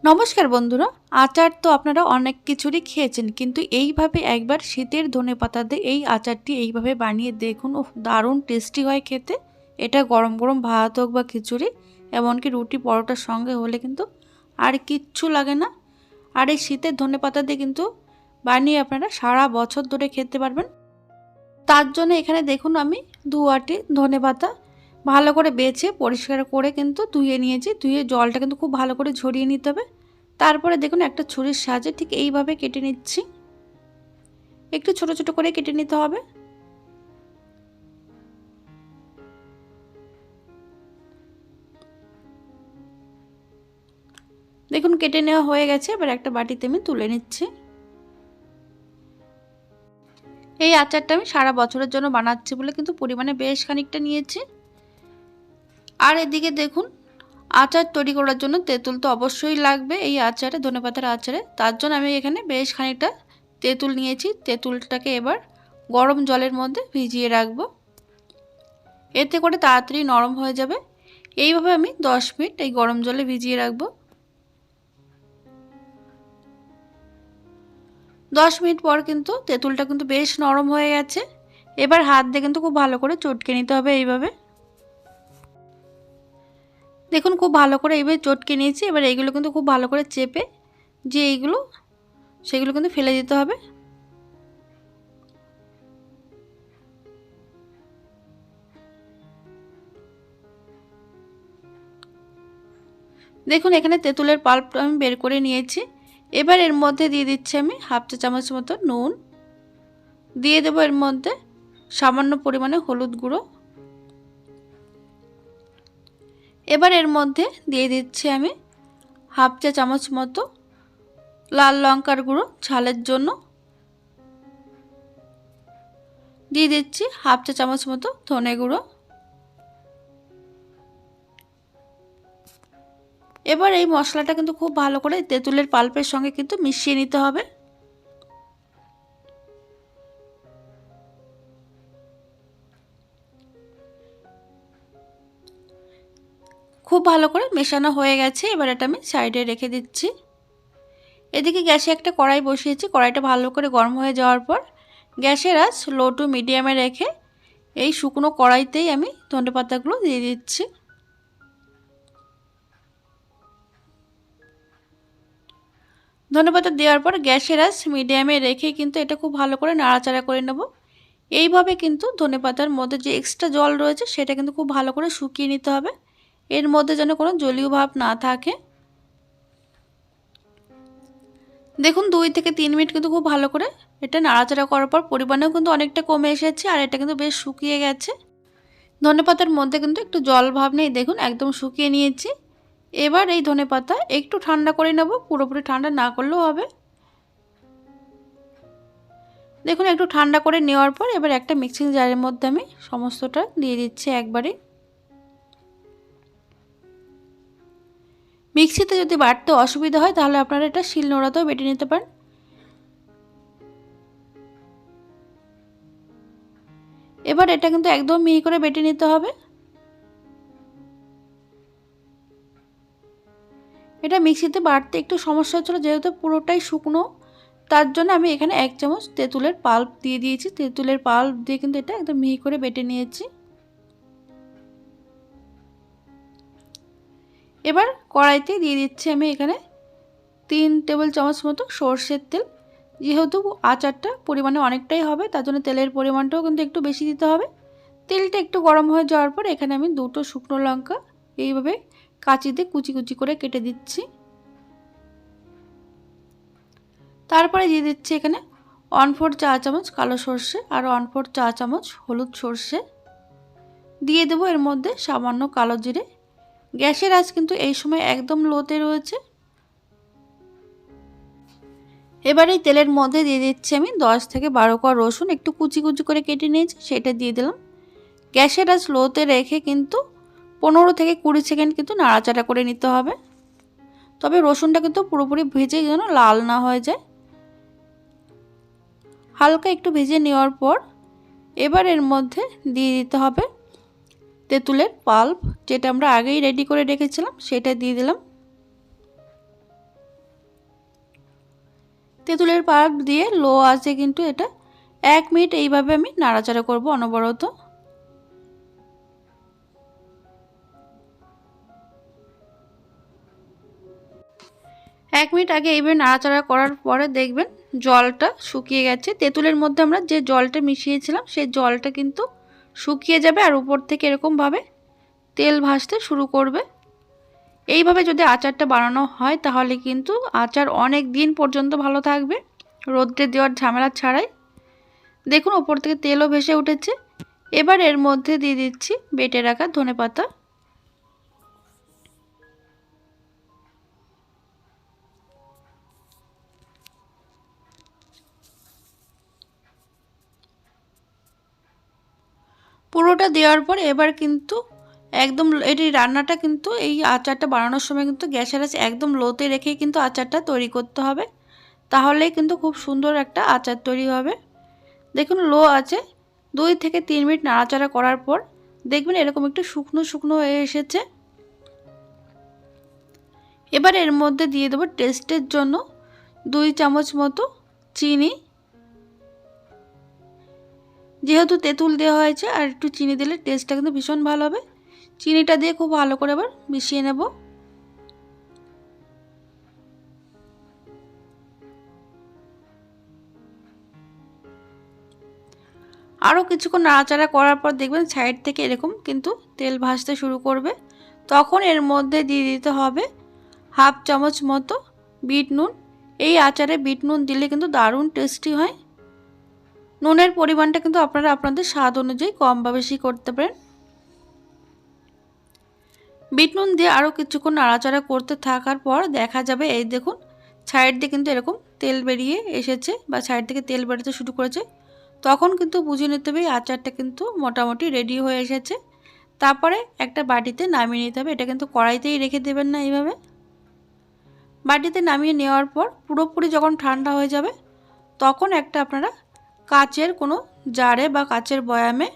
নমস্কার বন্ধুরা। আচার তো আপনারা অনেক কিছুরই খেয়েছেন, কিন্তু এইভাবে একবার শীতের ধনেপাতা দিয়ে এই আচারটি এইভাবে বানিয়ে দেখুন। দারুণ টেস্টি হয় খেতে। এটা গরম গরম ভাত হোক বা খিচুড়ি, এমনকি রুটি পরোটার সঙ্গে হলে কিন্তু আর কিচ্ছু লাগে না। আর এই শীতের ধনেপাতা দিয়ে কিন্তু বানিয়ে আপনারা সারা বছর ধরে খেতে পারবেন। তার জন্য এখানে দেখুন আমি 2 আঁটি ধনেপাতা ভালো করে বেছে পরিষ্কার করে কিন্তু ধুয়ে নিয়েছি। ধুয়ে জলটা কিন্তু খুব ভালো করে ঝরিয়ে নিতে হবে। তারপরে দেখুন একটা ছুরির সাহায্যে ঠিক এইভাবে কেটে নিচ্ছি। একটু ছোট ছোট করে কেটে নিতে হবে। দেখুন কেটে নেওয়া হয়ে গেছে। এবার একটা বাটিতে আমি তুলে নিচ্ছি। এই আচারটা আমি সারা বছরের জন্য বানাচ্ছি বলে কিন্তু পরিমাণে বেশ খানিকটা নিয়েছি। আর এদিকে দেখুন আচার তৈরি করার জন্য তেঁতুল তো অবশ্যই লাগবে এই আচারে, ধনেপাতার আচারে। তার জন্য আমি এখানে বেশ খানিকটা তেঁতুল নিয়েছি। তেঁতুলটাকে এবার গরম জলের মধ্যে ভিজিয়ে রাখবো, এতে করে তাড়াতাড়ি নরম হয়ে যাবে। এইভাবে আমি 10 মিনিট এই গরম জলে ভিজিয়ে রাখবো। 10 মিনিট পর কিন্তু তেঁতুলটা কিন্তু বেশ নরম হয়ে গেছে। এবার হাত দিয়ে কিন্তু খুব ভালো করে চটকে নিতে হবে। এইভাবে দেখুন খুব ভালো করে এইভাবে চটকে নিয়েছি। এবার এইগুলো কিন্তু খুব ভালো করে চেপে যে এইগুলো সেগুলো কিন্তু ফেলে দিতে হবে। দেখুন এখানে তেঁতুলের পাল্পটা আমি বের করে নিয়েছি। এবার এর মধ্যে দিয়ে দিচ্ছি আমি হাফ চা চামচ মতো নুন, দিয়ে দেবো এর মধ্যে সামান্য পরিমাণে হলুদ গুঁড়ো। এবার এর মধ্যে দিয়ে দিচ্ছি আমি হাফ চা চামচ মতো লাল লঙ্কার গুঁড়ো ঝালের জন্য, দিয়ে দিচ্ছি হাফ চা চামচ মতো ধনে গুঁড়ো। এবার এই মশলাটা কিন্তু খুব ভালো করে তেঁতুলের পাল্পের সঙ্গে কিন্তু মিশিয়ে নিতে হবে। খুব ভালো করে মেশানো হয়ে গেছে। এবার এটা আমি সাইডে রেখে দিচ্ছি। এদিকে গ্যাসে একটা কড়াই বসিয়েছি। কড়াইটা ভালো করে গরম হয়ে যাওয়ার পর গ্যাসের আঁচ লো টু মিডিয়ামে রেখে এই শুকনো কড়াইতেই আমি ধনেপাতাগুলো দিয়ে দিচ্ছি। ধনেপাতা দেওয়ার পর গ্যাসের আঁচ মিডিয়ামে রেখে কিন্তু এটা খুব ভালো করে নাড়াচাড়া করে নেব। এইভাবে কিন্তু ধনেপাতার মধ্যে যে এক্সট্রা জল রয়েছে সেটা কিন্তু খুব ভালো করে শুকিয়ে নিতে হবে। এর মধ্যে যেন কোনো জলীয় ভাব না থাকে। দেখুন 2 থেকে 3 মিনিট কিন্তু খুব ভালো করে এটা নাড়াচাড়া করার পর পরিমাণেও কিন্তু অনেকটা কমে এসেছে আর এটা কিন্তু বেশ শুকিয়ে গেছে। ধনেপাতার মধ্যে কিন্তু একটু জল ভাব নেই, দেখুন একদম শুকিয়ে নিয়েছি। এবার এই ধনেপাতা একটু ঠান্ডা করে নেব, পুরোপুরি ঠান্ডা না করলেও হবে। দেখুন একটু ঠান্ডা করে নেওয়ার পর এবার একটা মিক্সিং জারের মধ্যে আমি সমস্তটা দিয়ে দিচ্ছি একবারে। মিক্সিতে যদি বাটতে অসুবিধা হয় তাহলে আপনারা এটা শিলনোড়াতেও বেটে নিতে পারেন। এবার এটা কিন্তু একদম মিহি করে বেটে নিতে হবে। এটা মিক্সিতে বাটতে একটু সমস্যা হচ্ছিল যেহেতু পুরোটাই শুকনো, তার জন্য আমি এখানে 1 চামচ তেঁতুলের পাল্প দিয়ে দিয়েছি। তেঁতুলের পাল্প দিয়ে কিন্তু এটা একদম মিহি করে বেটে নিয়েছি। এবার কড়াইতে দিয়ে দিচ্ছি আমি এখানে 3 টেবিল চামচ মতো সরষের তেল। যেহেতু আচারটা পরিমাণে অনেকটাই হবে তার জন্য তেলের পরিমাণটাও কিন্তু একটু বেশি দিতে হবে। তেলটা একটু গরম হয়ে যাওয়ার পর এখানে আমি 2টো শুকনো লঙ্কা এইভাবে কাঁচি দিয়ে কুচি কুচি করে কেটে দিচ্ছি। তারপরে দিয়ে দিচ্ছি এখানে 1/4 চা চামচ কালো সর্ষে আর 1/4 চা চামচ হলুদ সর্ষে। দিয়ে দেবো এর মধ্যে সামান্য কালো জিরে। গ্যাসের আঁচ কিন্তু এই সময় একদম লোতে রয়েছে। এবার এই তেলের মধ্যে দিয়ে দিচ্ছি আমি 10 থেকে 12 কোয়া রসুন একটু কুচি কুচি করে কেটে নিয়েছি, সেটা দিয়ে দিলাম। গ্যাসের আঁচ লোতে রেখে কিন্তু 15 থেকে 20 সেকেন্ড কিন্তু নাড়াচাড়া করে নিতে হবে। তবে রসুনটা কিন্তু পুরোপুরি ভেজে যেন লাল না হয়ে যায়। হালকা একটু ভেজে নেওয়ার পর এবার এর মধ্যে দিয়ে দিতে হবে তেঁতুলের পাল্প, যেটা আমরা আগেই রেডি করে রেখেছিলাম সেটা দিয়ে দিলাম। তেঁতুলের পাল্প দিয়ে লো আঁচে কিন্তু এটা 1 মিনিট এইভাবে আমি নাড়াচাড়া করব অনবরত। 1 মিনিট আগে এইভাবে নাড়াচাড়া করার পরে দেখবেন জলটা শুকিয়ে গেছে। তেঁতুলের মধ্যে আমরা যে জলটা মিশিয়েছিলাম সেই জলটা কিন্তু শুকিয়ে যাবে আর উপর থেকে এরকমভাবে তেল ভাসতে শুরু করবে। এইভাবে যদি আচারটা বানানো হয় তাহলে কিন্তু আচার অনেক দিন পর্যন্ত ভালো থাকবে, রোদ্রে দেওয়ার ঝামেলা ছাড়াই। দেখুন উপর থেকে তেলও ভেসে উঠেছে। এবার এর মধ্যে দিয়ে দিচ্ছি বেটে রাখা ধনেপাতা। পুরোটা দেওয়ার পর এবার কিন্তু একদম এই রান্নাটা কিন্তু এই আচারটা বানানোর সময় কিন্তু গ্যাসের আঁচ একদম লোতে রেখেই কিন্তু আচারটা তৈরি করতে হবে, তাহলেই কিন্তু খুব সুন্দর একটা আচার তৈরি হবে। দেখুন লো আছে 2 থেকে 3 মিনিট নাড়াচাড়া করার পর দেখবেন এরকম একটু শুকনো শুকনো হয়ে এসেছে। এবার এর মধ্যে দিয়ে দেবো টেস্টের জন্য 2 চামচ মতো চিনি। যেহেতু তেঁতুল দেওয়া হয়েছে আর একটু চিনি দিলে টেস্টটা কিন্তু ভীষণ ভালো হবে। চিনিটা দিয়ে খুব ভালো করে এবার মিশিয়ে নেব। আরও কিছুক্ষণ নাড়াচাড়া করার পর দেখবেন সাইড থেকে এরকম কিন্তু তেল ভাসতে শুরু করবে। তখন এর মধ্যে দিয়ে দিতে হবে 1/2 চামচ মতো বিট নুন। এই আচারে বিট নুন দিলে কিন্তু দারুণ টেস্টি হয়। নুনের পরিমাণটা কিন্তু আপনারা আপনাদের স্বাদ অনুযায়ী কম বা বেশি করতে পারেন। বিট নুন দিয়ে আরও কিছুক্ষণ নাড়াচাড়া করতে থাকার পর দেখা যাবে এই দেখুন সাইড দিয়ে কিন্তু এরকম তেল বেরিয়ে এসেছে বা সাইড থেকে তেল বেরোতে শুরু করেছে। তখন কিন্তু বুঝে নিতে হবে আচারটা কিন্তু মোটামুটি রেডি হয়ে এসেছে। তারপরে একটা বাটিতে নামিয়ে নিতে হবে। এটা কিন্তু কড়াইতেই রেখে দেবেন না, এইভাবে বাটিতে নামিয়ে নেওয়ার পর পুরোপুরি যখন ঠান্ডা হয়ে যাবে তখন একটা আপনারা কাচের কোনো জারে বা কাচের বয়ামে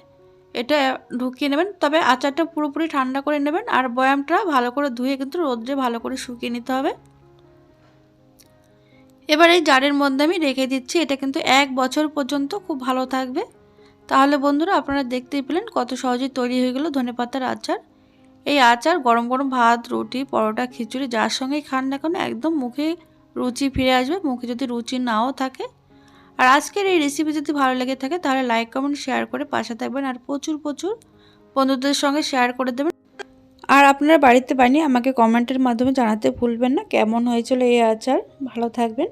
এটা ঢুকিয়ে নেবেন। তবে আচারটা পুরোপুরি ঠান্ডা করে নেবেন আর বয়ামটা ভালো করে ধুয়ে কিন্তু রোদ্রে ভালো করে শুকিয়ে নিতে হবে। এবার এই জারের মধ্যে আমি রেখে দিচ্ছি। এটা কিন্তু 1 বছর পর্যন্ত খুব ভালো থাকবে। তাহলে বন্ধুরা আপনারা দেখতেই পেলেন কত সহজেই তৈরি হয়ে গেল ধনেপাতার আচার। এই আচার গরম গরম ভাত, রুটি, পরোটা, খিচুড়ি যার সঙ্গেই খান না কেন একদম মুখে রুচি ফিরে আসবে। মুখে যদি রুচি নাও থাকে, আর আজকের এই রেসিপি যদি ভালো লেগে থাকে তাহলে লাইক, কমেন্ট, শেয়ার করে পাশে থাকবেন আর প্রচুর প্রচুর বন্ধুদের সঙ্গে শেয়ার করে দেবেন। আর আপনারা বাড়িতে বানিয়ে আমাকে কমেন্টের মাধ্যমে জানাতে ভুলবেন না কেমন হয়েছিল এই আচার। ভালো থাকবেন।